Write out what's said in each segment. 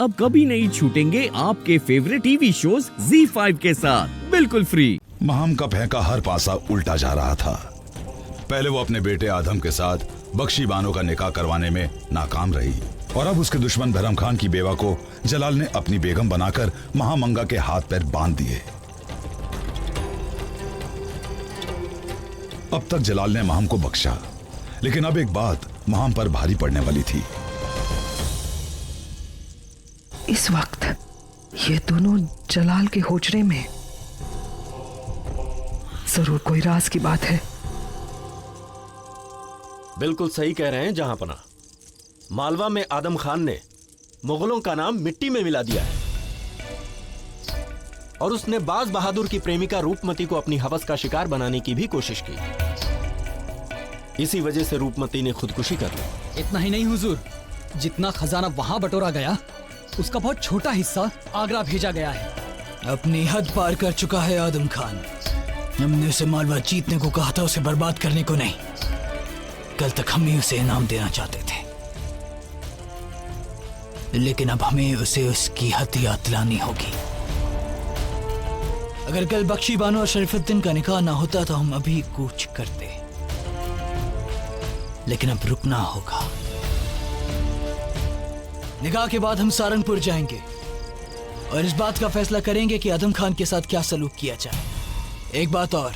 अब कभी नहीं छूटेंगे आपके फेवरेट टीवी शोज ZEE5 के साथ बिल्कुल फ्री। महम का फेंका हर पासा उल्टा जा रहा था। पहले वो अपने बेटे आदम के साथ बख्शी बानो का निकाह करवाने में नाकाम रही और अब उसके दुश्मन बहरम खान की बेवा को जलाल ने अपनी बेगम बनाकर महामंगा के हाथ पैर बांध दिए। अब तक जलाल ने महम को बख्शा, लेकिन अब एक बात महम पर भारी पड़ने वाली थी। इस वक्त ये दोनों जलाल के होजरे में जरूर कोई राज की बात है। बिल्कुल सही कह रहे हैं जहांपना। मालवा में आदम खान ने मुगलों का नाम मिट्टी में मिला दिया है और उसने बाज बहादुर की प्रेमिका रूपमती को अपनी हवस का शिकार बनाने की भी कोशिश की। इसी वजह से रूपमती ने खुदकुशी कर ली। इतना ही नहीं हुजूर, जितना खजाना वहां बटोरा गया उसका बहुत छोटा हिस्सा आगरा भेजा गया है। अपनी हद पार कर चुका है आदम खान। हमने उसे मालवा जीतने को कहा था, उसे बर्बाद करने को नहीं। कल तक हम ही उसे इनाम देना चाहते थे, लेकिन अब हमें उसे उसकी हत्या दिलानी होगी। अगर कल बख्शी बानो और शरीफुद्दीन का निकाह ना होता तो हम अभी कूच करते, लेकिन अब रुकना होगा। निकाह के बाद हम सारंगपुर जाएंगे और इस बात का फैसला करेंगे कि आदम खान के साथ क्या सलूक किया जाए। एक बात और,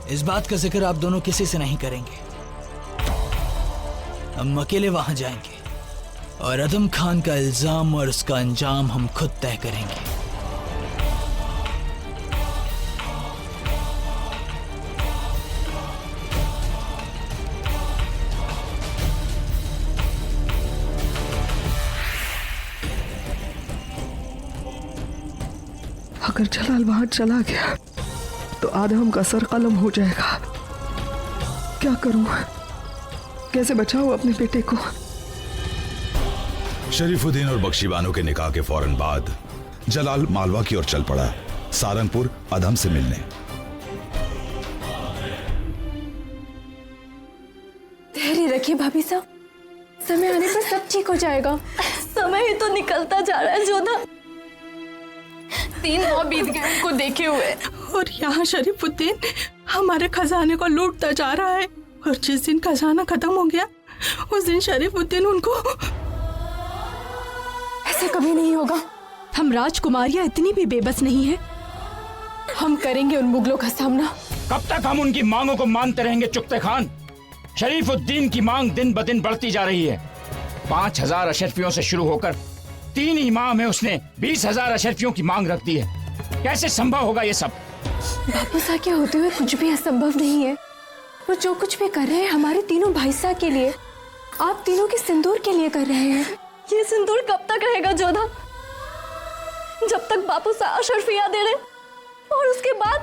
इस बात का जिक्र आप दोनों किसी से नहीं करेंगे। हम अकेले वहां जाएंगे और आदम खान का इल्जाम और उसका अंजाम हम खुद तय करेंगे। अगर जलाल वहां चला गया तो आदम का सर कलम हो जाएगा। क्या करूं? कैसे बचाऊं अपने बेटे को? शरीफुद्दीन और बख्शी बानो के निकाह के फौरन बाद जलाल मालवा की ओर चल पड़ा, सारंगपुर आदम से मिलने। धैर्य रखिए भाभी साहब, समय आने पर सब ठीक हो जाएगा। समय ही तो निकलता जा रहा है जोधा। 3 माह बीत गए उनको देखे हुए, और यहाँ शरीफुद्दीन हमारे खजाने को लूटता जा रहा है। और जिस दिन खजाना खत्म हो गया उस दिन शरीफुद्दीन उनको। ऐसा कभी नहीं होगा। हम राजकुमारियां इतनी भी बेबस नहीं है। हम करेंगे उन मुगलों का सामना। कब तक हम उनकी मांगों को मानते रहेंगे चुगते खान? शरीफुद्दीन की मांग दिन ब दिन बढ़ती जा रही है। 5000 अशरफियों से शुरू होकर 3 ही माह में उसने 20,000 अशरफियों की मांग रख दी है। कैसे संभव होगा ये सब? बापू साहब के होते हुए कुछ भी असंभव नहीं है। वो जो कुछ भी कर रहे हैं हमारे तीनों भाई साहब के लिए, आप तीनों के सिंदूर के लिए कर रहे हैं। ये सिंदूर कब तक रहेगा जोधा? जब तक बापू साहब अशरफिया दे रहे, और उसके बाद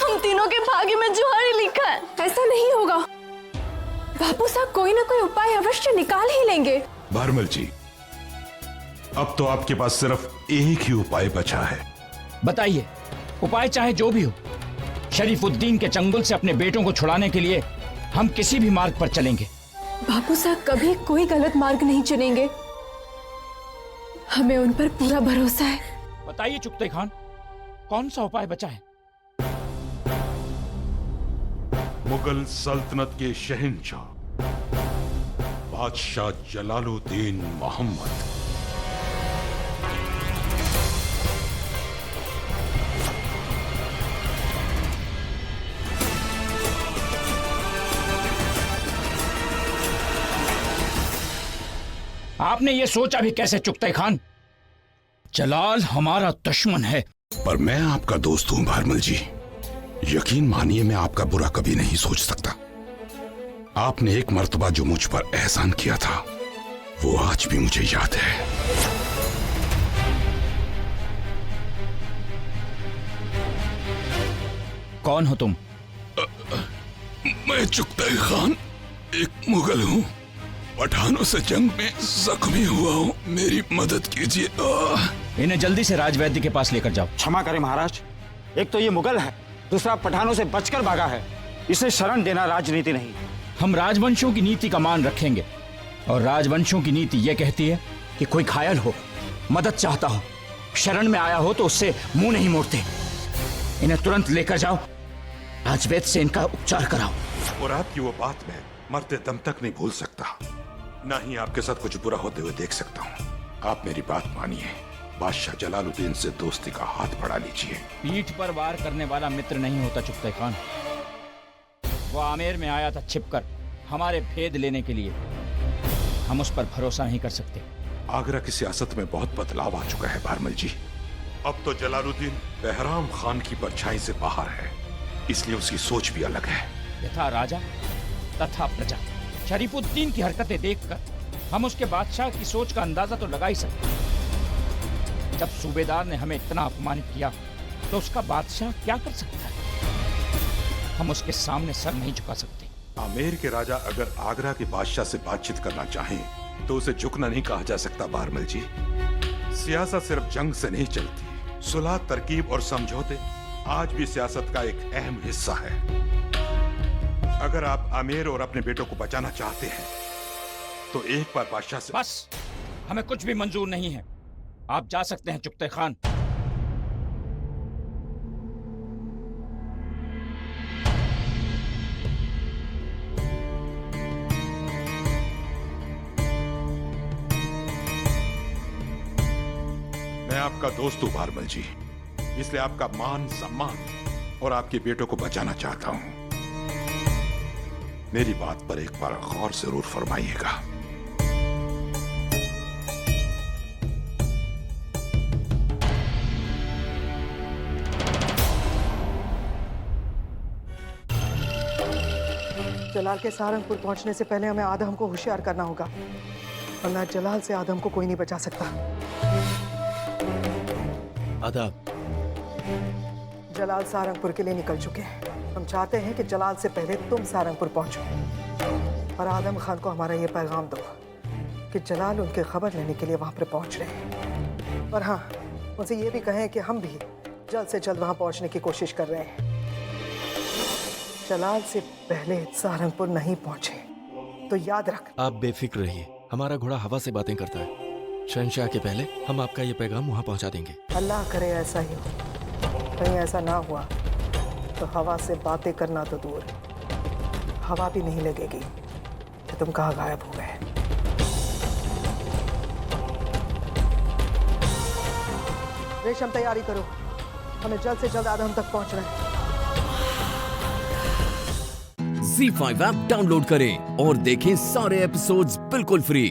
हम तीनों के भाग्य में जुहार ही लिखा है। ऐसा नहीं होगा। बापू साहब कोई ना कोई उपाय अवश्य निकाल ही लेंगे। भारमल जी, अब तो आपके पास सिर्फ एक ही उपाय बचा है। बताइए, उपाय चाहे जो भी हो। शरीफुद्दीन के चंगुल से अपने बेटों को छुड़ाने के लिए हम किसी भी मार्ग पर चलेंगे। बापू साहब कभी कोई गलत मार्ग नहीं चुनेंगे। हमें उन पर पूरा भरोसा है। बताइए चुगते खान, कौन सा उपाय बचा है? मुगल सल्तनत के शहंशाह बादशाह जलालुद्दीन मोहम्मद। आपने ये सोचा भी कैसे चुगते खान? जलाल हमारा दुश्मन है। पर मैं आपका दोस्त हूं भारमल जी। यकीन मानिए, मैं आपका बुरा कभी नहीं सोच सकता। आपने एक मर्तबा जो मुझ पर एहसान किया था वो आज भी मुझे याद है। कौन हो तुम? मैं चुगते खान एक मुगल हूं। पठानों से जंग में जख्मी हुआ हूं, मेरी मदद कीजिए। इन्हें जल्दी से राजवैद्य के पास लेकर जाओ। क्षमा करें महाराज, एक तो ये मुगल है, दूसरा पठानों से बचकर भागा है। इसे शरण देना राजनीति नहीं। हम राजवंशों की नीति का मान रखेंगे और राजवंशों की नीति यह कहती है कि कोई घायल हो, मदद चाहता हो, शरण में आया हो तो उससे मुंह नहीं मोड़ते। इन्हें तुरंत लेकर जाओ, आज वैद्य से इनका उपचार कराओ। और आपकी वो बात मैं मरते दम तक नहीं भूल सकता, ना ही आपके साथ कुछ बुरा होते हुए देख सकता हूँ। आप मेरी बात मानिए, बादशाह जलालुद्दीन से दोस्ती का हाथ बढ़ा लीजिए। पीठ पर वार करने वाला मित्र नहीं होता चुगताई खान। वो आमेर में आया था छिपकर हमारे भेद लेने के लिए। हम उस पर भरोसा नहीं कर सकते। आगरा की सियासत में बहुत बदलाव आ चुका है भारमल जी। अब तो जलालुद्दीन बहराम खान की परछाई से बाहर है, इसलिए उसकी सोच भी अलग है। यथा राजा तथा प्रजा। शरीफुद्दीन की हरकतें देखकर हम उसके बादशाह की सोच का अंदाजा तो लगा ही सकते। जब सूबेदार ने हमें इतना अपमानित किया तो उसका बादशाह क्या कर सकता है? हम उसके सामने सर नहीं झुका सकते। आमेर के राजा अगर आगरा के बादशाह से बातचीत करना चाहें तो उसे झुकना नहीं कहा जा सकता भारमल जी। सियासत सिर्फ जंग से नहीं चलती, सुलह, तरकीब और समझौते आज भी सियासत का एक अहम हिस्सा है। अगर आप आमेर और अपने बेटों को बचाना चाहते हैं तो एक बार बादशाह से। बस, हमें कुछ भी मंजूर नहीं है। आप जा सकते हैं चुगताई खान। मैं आपका दोस्त हूं भारमल जी, इसलिए आपका मान सम्मान और आपके बेटों को बचाना चाहता हूं। मेरी बात पर एक बार गौर जरूर फरमाइएगा। जलाल के सहारनपुर पहुंचने से पहले हमें आदम को होशियार करना होगा, वरना जलाल से आदम को कोई नहीं बचा सकता। आदाब। जलाल सहारनपुर के लिए निकल चुके हैं। हम चाहते हैं कि जलाल से पहले तुम सहारनपुर पहुंचो और आदम खान को हमारा ये पैगाम दो कि जलाल उनकी खबर लेने के लिए वहां पर पहुंच रहे हैं। और हाँ, उनसे ये भी कहें कि हम भी जल्द से जल्द वहां पहुंचने की कोशिश कर रहे हैं। जलाल से पहले सहारनपुर नहीं पहुंचे तो याद रख। आप बेफिक्र रहिए, हमारा घोड़ा हवा से बातें करता है। शहंशाह के पहले हम आपका ये पैगाम वहां पहुंचा देंगे। अल्लाह करे ऐसा ही हो। कहीं ऐसा ना हुआ तो हवा से बातें करना तो दूर, हवा भी नहीं लगेगी कि तुम कहाँ गायब हो गए। रेशम, तैयारी करो, हमें जल्द से जल्द आदम तक पहुंचना है। Z5 ऐप डाउनलोड करें और देखें सारे एपिसोड्स बिल्कुल फ्री।